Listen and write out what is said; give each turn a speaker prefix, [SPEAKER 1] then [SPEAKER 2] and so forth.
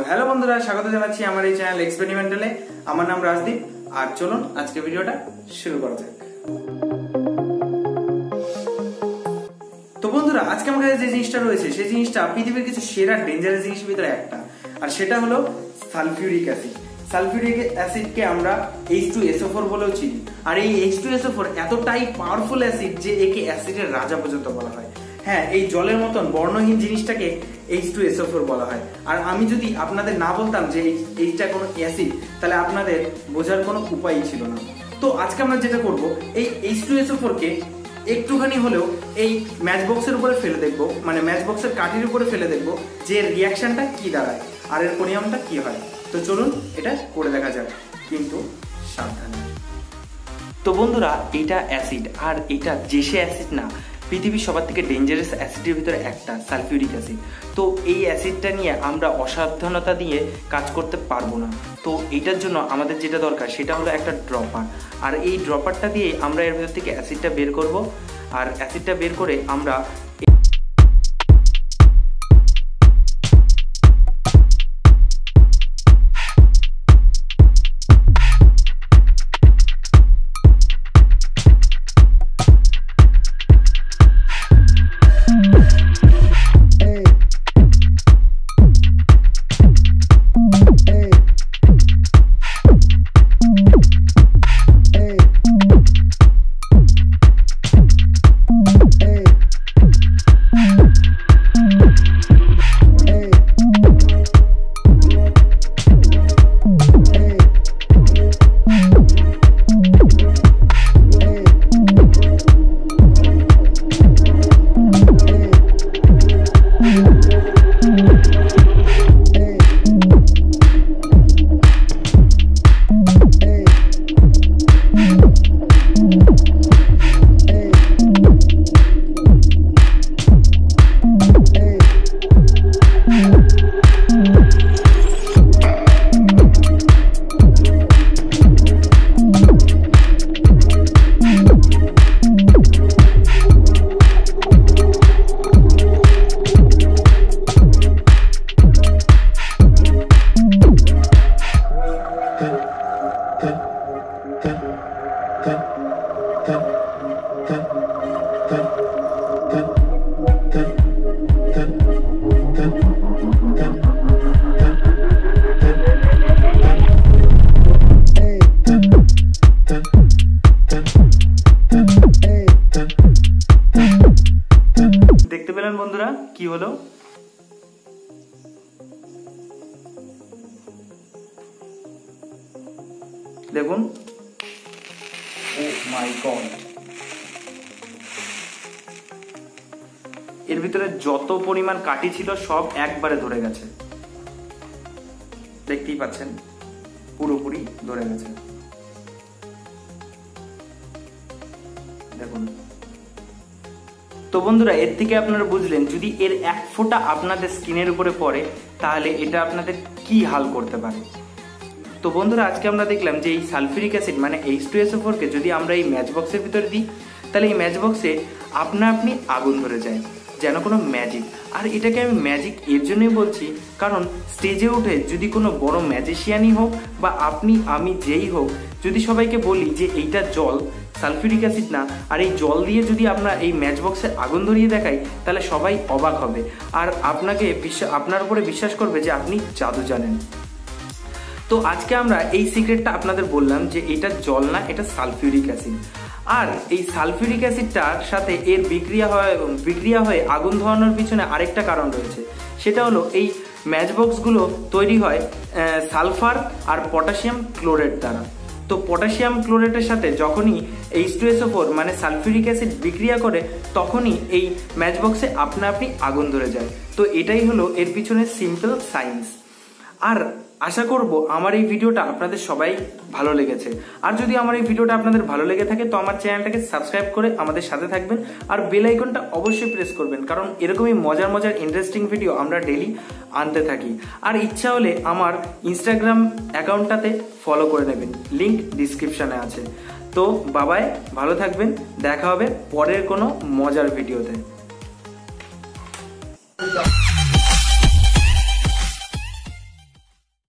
[SPEAKER 1] Hello বন্ধুরা, স্বাগত জানাচ্ছি আমার এই চ্যানেল এক্সপেরিমেন্টালে। আমার নাম রাজদীপ, আর চলুন আজকে ভিডিওটা শুরু করা যাক। তো বন্ধুরা, আজকে আমার কাছে যে জিনিসটা রয়েছে সেই জিনিসটা পৃথিবীর কিছু সেরা ডেঞ্জারাস জিনিসের ভিতরে একটা, আর সেটা হলো সালফিউরিক অ্যাসিড। সালফিউরিক অ্যাসিডকে আমরা H2SO4 বলেও চিনি। আর এই H2SO4 এতটাই পাওয়ারফুল অ্যাসিড যে একে অ্যাসিডের রাজা পর্যন্ত বলা হয়। হ্যাঁ, এই জলের মতন বর্ণহীন জিনিসটাকে H2SO4 বলা হয়। আর আমি যদি আপনাদের না বলতাম যে এইটা কোনো অ্যাসিড, তাহলে আপনাদের বোঝার কোনো উপায়ই ছিল না। তো আজকে আমরা যেটা করব, এই H2SO4 কে একটুখানি হলেও এই ম্যাচ বক্সের উপরে ফেলে দেখবো, মানে ম্যাচ বক্সের কাঠির উপরে ফেলে দেখবো যে রিয়াকশনটা কি দাঁড়ায় আর এর পরিণামটা কি হয়। তো চলুন এটা করে দেখা যাক, কিন্তু সাবধানে। তো বন্ধুরা, এটা অ্যাসিড, আর এটা যেসে অ্যাসিড না, পৃথিবীর সবার থেকে ডেঞ্জারাস অ্যাসিডের ভিতরে একটা সালফিউরিক অ্যাসিড। তো এই অ্যাসিডটা নিয়ে আমরা অসাবধানতা দিয়ে কাজ করতে পারবো না। তো এটার জন্য আমাদের যেটা দরকার সেটা হলো একটা ড্রপার। আর এই ড্রপারটা দিয়ে আমরা এর ভিতর থেকে অ্যাসিডটা বের করব। আর অ্যাসিডটা বের করে আমরা দেখতে পেলেন বন্ধুরা কি হলো। দেখুন, ও মাই গড, এর ভিতরে যত পরিমাণ কাঠি ছিল সব একবারে ধরে গেছে। দেখতেই পাচ্ছেন, পুরোপুরি ধরে গেছে। দেখুন। তো বন্ধুরা, এর থেকে আপনারা বুঝলেন যদি এর এক ফোঁটা আপনাদের স্কিনের উপরে পড়ে তাহলে এটা আপনাদের কি হাল করতে পারে। তো বন্ধুরা, আজকে আমরা দেখলাম যে এই সালফিউরিক অ্যাসিড মানে H2SO4 কে যদি আমরা এই ম্যাচ বক্সের ভিতরে দিই, তাহলে এই ম্যাচ বক্সে আপনা আপনি আগুন ধরে যায়, যেন কোনো ম্যাজিক। আর এটাকে আমি ম্যাজিক এর জন্যই বলছি, কারণ স্টেজে উঠে যদি কোনো বড় ম্যাজিশিয়ানই হোক বা আপনি আমি যেই হোক, যদি সবাইকে বলি যে এইটা জল, সালফিউরিক অ্যাসিড না, আর এই জল দিয়ে যদি আমরা এই ম্যাচ বক্সে আগুন ধরিয়ে দেখাই, তাহলে সবাই অবাক হবে আর আপনার উপরে বিশ্বাস করবে যে আপনি জাদু জানেন। তো আজকে আমরা এই সিক্রেটটা আপনাদের বললাম যে এটা জল না, এটা সালফিউরিক অ্যাসিড। আর এই সালফিউরিক অ্যাসিডটার সাথে এর বিক্রিয়া হয়ে আগুন ধরানোর পিছনে আরেকটা কারণ রয়েছে, সেটা হলো এই ম্যাচ বক্সগুলো তৈরি হয় সালফার আর পটাশিয়াম ক্লোরেট দ্বারা। তো পটাশিয়াম ক্লোরেটের সাথে যখনই H2SO4 মানে সালফিউরিক অ্যাসিড বিক্রিয়া করে, তখনই এই ম্যাচ বক্সে আপনা আপনি আগুন ধরে যায়। তো এটাই হলো এর পিছনে সিম্পল সায়েন্স। আর আশা করব আমার এই ভিডিওটা আপনাদের সবাই ভালো লেগেছে। আর যদি আমার এই ভিডিওটা আপনাদের ভালো লেগে থাকে তো আমার চ্যানেলটাকে সাবস্ক্রাইব করে আমাদের সাথে থাকবেন, আর বেল আইকনটা অবশ্যই প্রেস করবেন, কারণ এরকমই মজার মজার ইন্টারেস্টিং ভিডিও আমরা ডেইলি আনতে থাকি। আর ইচ্ছা হলে আমার ইনস্টাগ্রাম অ্যাকাউন্টটাতে ফলো করে নেবেন, লিংক ডিসক্রিপশনে আছে। তো বাবাই, ভালো থাকবেন, দেখা হবে পরের কোনো মজার ভিডিওতে।